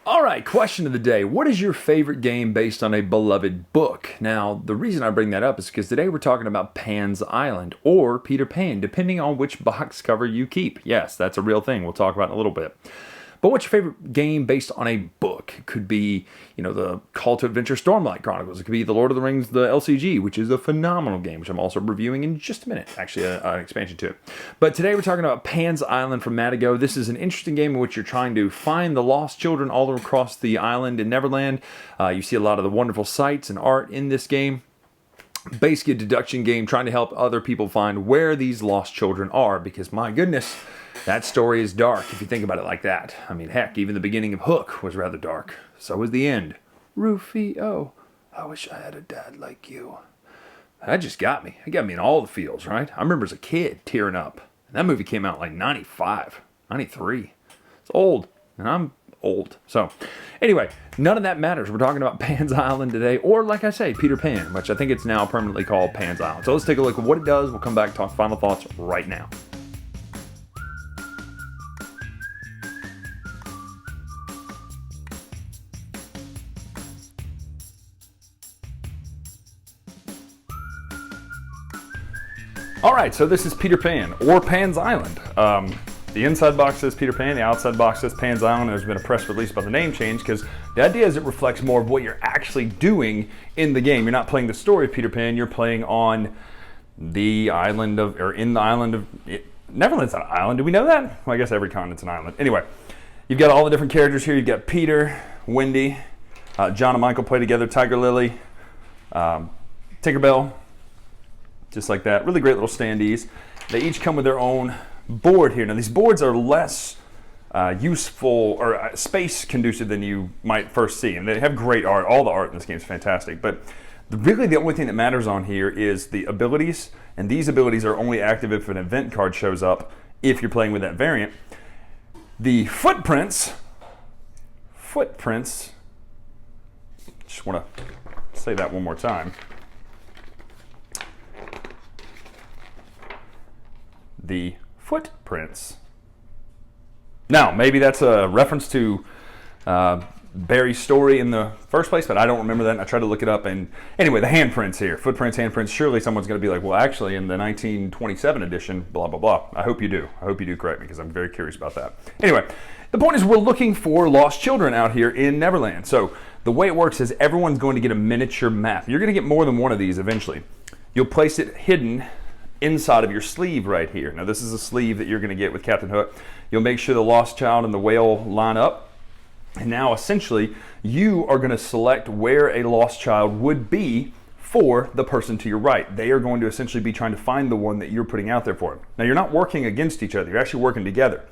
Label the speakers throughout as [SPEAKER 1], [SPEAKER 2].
[SPEAKER 1] All right, question of the day. What is your favorite game based on a beloved book? Now, the reason I bring that up is because today we're talking about Pan's Island or Peter Pan, depending on which box cover you keep. Yes, that's a real thing. We'll talk about it in a little bit. But what's your favorite game based on a book? It could be, the Call to Adventure Stormlight Chronicles. It could be the Lord of the Rings, the LCG, which is a phenomenal game, which I'm also reviewing in just a minute. Actually, an expansion to it. But today we're talking about Pan's Island from Matago. This is an interesting game in which you're trying to find the lost children all across the island in Neverland. You see a lot of the wonderful sights and art in this game. Basically a deduction game trying to help other people find where these lost children are, because my goodness, that story is dark if you think about it like that. I mean, heck, even the beginning of Hook was rather dark. So was the end. Rufio, I wish I had a dad like you. That just got me. It got me in all the feels, right? I remember as a kid tearing up. And that movie came out like 95, 93. It's old, and I'm old. So anyway, none of that matters. We're talking about Pan's Island today, or like I say, Peter Pan, which I think it's now permanently called Pan's Island. So let's take a look at what it does. We'll come back and talk final thoughts right now. All right, so this is Peter Pan, or Pan's Island. The inside box says Peter Pan, the outside box says Pan's Island. There's been a press release about the name change because the idea is it reflects more of what you're actually doing in the game. You're not playing the story of Peter Pan, you're playing on the island of, or in the island of, Neverland's an island, do we know that? Well, I guess every continent's an island. Anyway, you've got all the different characters here. You've got Peter, Wendy, John and Michael play together, Tiger Lily, Tinkerbell, just like that. Really great little standees. They each come with their own board here. Now these boards are less useful or space conducive than you might first see. And they have great art. All the art in this game is fantastic. But really the only thing that matters on here is the abilities. And these abilities are only active if an event card shows up if you're playing with that variant. The footprints, just want to say that one more time. The footprints. Now, maybe that's a reference to Barry's story in the first place, but I don't remember that, and I tried to look it up. And anyway, the handprints here, footprints, handprints. Surely someone's going to be like, well, actually, in the 1927 edition, blah, blah, blah. I hope you do. I hope you do correct me, because I'm very curious about that. Anyway, the point is we're looking for lost children out here in Neverland. So the way it works is everyone's going to get a miniature map. You're going to get more than one of these eventually. You'll place it hidden inside of your sleeve right here. Now this is a sleeve that you're going to get with Captain Hook. You'll make sure the lost child and the whale line up. And now essentially you are going to select where a lost child would be for the person to your right. They are going to essentially be trying to find the one that you're putting out there for them. Now you're not working against each other. You're actually working together.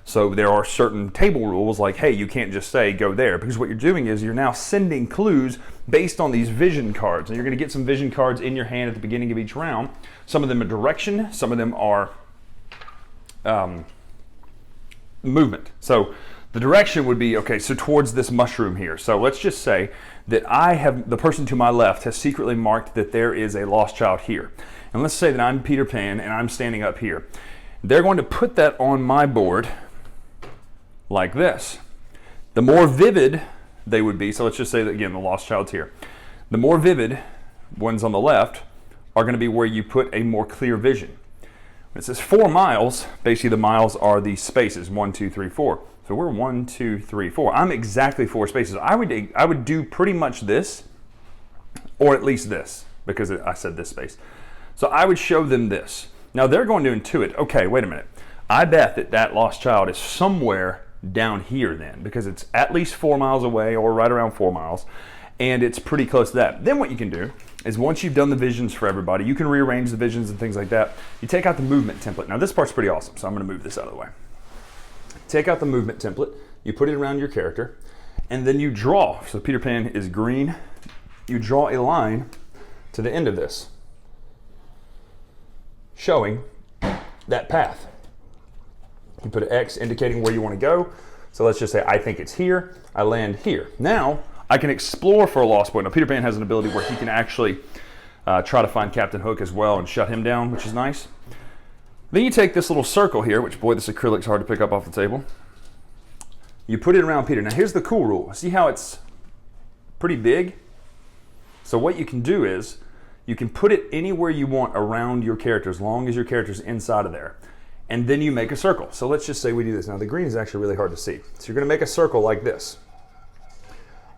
[SPEAKER 1] So there are certain table rules like, hey, you can't just say go there, because what you're doing is you're now sending clues based on these vision cards. And you're going to get some vision cards in your hand at the beginning of each round. Some of them are direction, some of them are movement. So the direction would be, okay, so towards this mushroom here. So let's just say that the person to my left has secretly marked that there is a lost child here. And let's say that I'm Peter Pan and I'm standing up here. They're going to put that on my board like this. The more vivid they would be, so let's just say that again, the lost child's here. The more vivid ones on the left are going to be where you put a more clear vision. When it says 4 miles, basically the miles are the spaces, 1, 2, 3, 4. So we're 1, 2, 3, 4. I'm exactly 4 spaces. I would do pretty much this, or at least this, because I said this space. So I would show them this. Now they're going to intuit, okay, wait a minute. I bet that that lost child is somewhere down here then, because it's at least 4 miles away or right around 4 miles, and it's pretty close to that. Then what you can do is once you've done the visions for everybody, you can rearrange the visions and things like that. You take out the movement template. Now this part's pretty awesome, so I'm going to move this out of the way. Take out the movement template, you put it around your character, and then you draw. So Peter Pan is green. You draw a line to the end of this, showing that path. You put an X indicating where you want to go. So let's just say I think it's here. I land here. Now I can explore for a lost point. Now Peter Pan has an ability where he can actually try to find Captain Hook as well and shut him down, which is nice. Then you take this little circle here, which boy, this acrylic's hard to pick up off the table. You put it around Peter. Now here's the cool rule. See how it's pretty big? So what you can do is you can put it anywhere you want around your character as long as your character's inside of there. And then you make a circle. So let's just say we do this. Now the green is actually really hard to see. So you're gonna make a circle like this.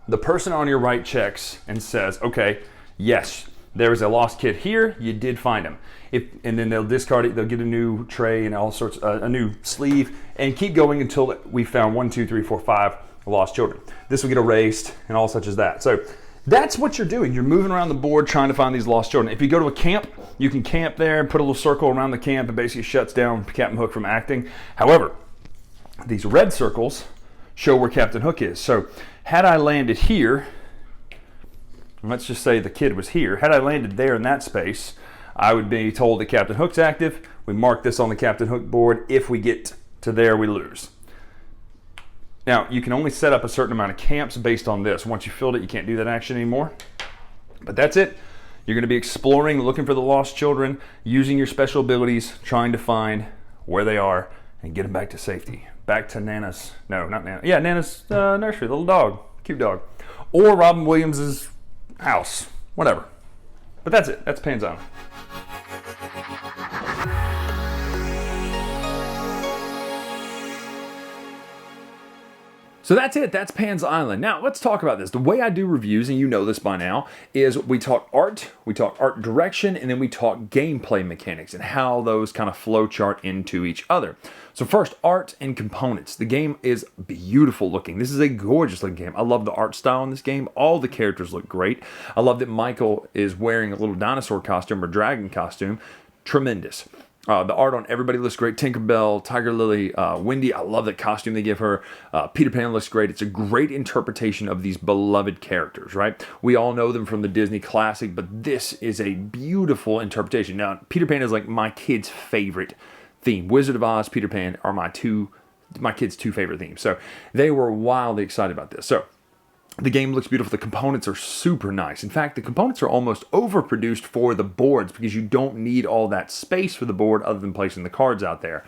[SPEAKER 1] The person on your right checks and says, okay, yes, there is a lost kid here, you did find him. And then they'll discard it, they'll get a new tray and all sorts, a new sleeve, and keep going until we found 1, 2, 3, 4, 5 lost children. This will get erased and all such as that. So that's what you're doing. You're moving around the board trying to find these lost children. If you go to a camp, you can camp there and put a little circle around the camp and basically shuts down Captain Hook from acting. However, these red circles show where Captain Hook is. So had I landed here, let's just say the kid was here, had I landed there in that space, I would be told that Captain Hook's active. We mark this on the Captain Hook board. If we get to there, we lose. Now, you can only set up a certain amount of camps based on this. Once you filled it, you can't do that action anymore. But that's it. You're going to be exploring, looking for the lost children, using your special abilities, trying to find where they are and get them back to safety. Back to Nana's, no, not Nana. Yeah, Nana's nursery, the little dog, cute dog. Or Robin Williams' house, whatever. But that's it, that's Pan's Island. So that's it, that's Pan's Island. Now let's talk about this. The way I do reviews, and you know this by now, is we talk art direction, and then we talk gameplay mechanics and how those kind of flow chart into each other. So first, art and components. The game is beautiful looking. This is a gorgeous looking game. I love the art style in this game. All the characters look great. I love that Michael is wearing a little dinosaur costume or dragon costume. Tremendous. The art on everybody looks great. Tinkerbell, Tiger Lily, Wendy, I love that costume they give her. Peter Pan looks great. It's a great interpretation of these beloved characters, right? We all know them from the Disney classic, but this is a beautiful interpretation. Now, Peter Pan is like my kid's favorite theme. Wizard of Oz, Peter Pan are my kids' two favorite themes. So they were wildly excited about this. So the game looks beautiful. The components are super nice. In fact, the components are almost overproduced for the boards because you don't need all that space for the board other than placing the cards out there.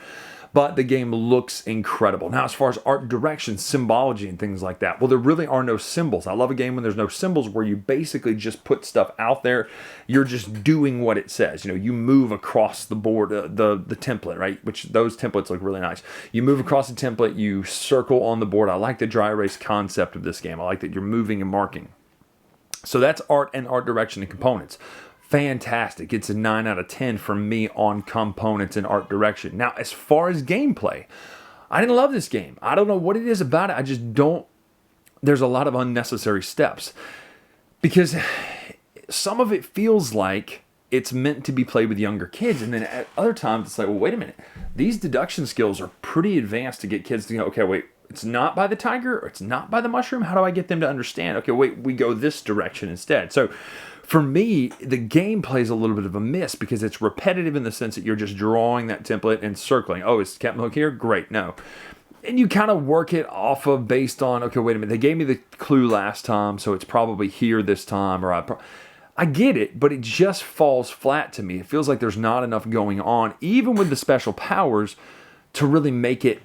[SPEAKER 1] But the game looks incredible. Now, as far as art direction, symbology, and things like that, well, there really are no symbols. I love a game when there's no symbols, where you basically just put stuff out there. You're just doing what it says. You know, you move across the board, the template, right? Which those templates look really nice. You move across the template, you circle on the board. I like the dry erase concept of this game. I like that you're moving and marking. So that's art and art direction and components. Fantastic. It's a 9 out of 10 for me on components and art direction. Now, as far as gameplay, I didn't love this game. I don't know what it is about it. I just don't. There's a lot of unnecessary steps because some of it feels like it's meant to be played with younger kids. And then at other times, it's like, well, wait a minute. These deduction skills are pretty advanced to get kids to go, okay, wait, it's not by the tiger or it's not by the mushroom. How do I get them to understand? Okay, wait, we go this direction instead. So for me, the game plays a little bit of a miss because it's repetitive in the sense that you're just drawing that template and circling. Oh, is Captain Hook here? Great, no. And you kind of work it off of based on, okay, wait a minute, they gave me the clue last time, so it's probably here this time. Or I get it, but it just falls flat to me. It feels like there's not enough going on, even with the special powers, to really make it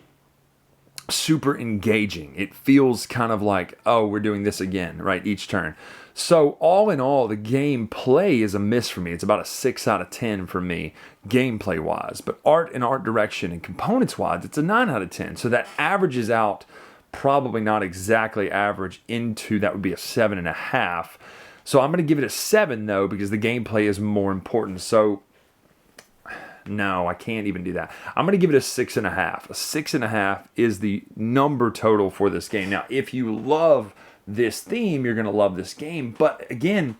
[SPEAKER 1] super engaging. It feels kind of like, oh, we're doing this again, right, each turn. So all in all, the gameplay is a miss for me. It's about a 6 out of 10 for me, gameplay-wise. But art and art direction and components-wise, it's a 9 out of 10. So that averages out, probably not exactly average, into that would be a 7.5. So I'm going to give it a 7, though, because the gameplay is more important. So no, I can't even do that. I'm going to give it a 6.5. A 6.5 is the number total for this game. Now, if you love this theme, you're going to love this game. But again,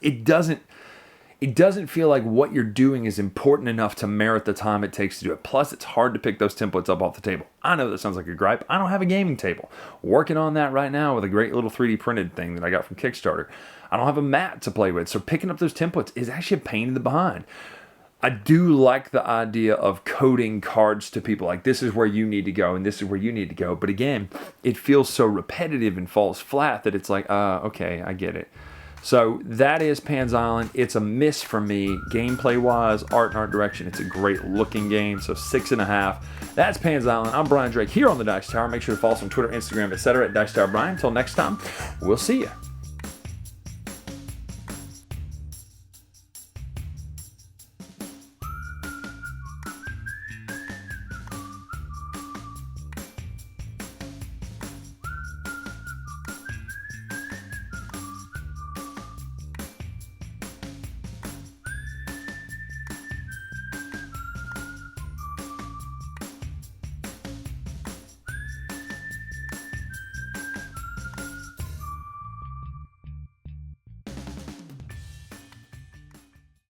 [SPEAKER 1] it doesn't feel like what you're doing is important enough to merit the time it takes to do it. Plus, it's hard to pick those templates up off the table. I know that sounds like a gripe. I don't have a gaming table. Working on that right now with a great little 3D printed thing that I got from Kickstarter. I don't have a mat to play with. So picking up those templates is actually a pain in the behind. I do like the idea of coding cards to people like this is where you need to go and this is where you need to go. But again, it feels so repetitive and falls flat that it's like, okay, I get it. So that is Pan's Island. It's a miss for me. Gameplay wise, art and art direction, it's a great looking game. So 6.5. That's Pan's Island. I'm Brian Drake here on the Dice Tower. Make sure to follow us on Twitter, Instagram, etc. at Dice Tower Brian. Until next time, we'll see you.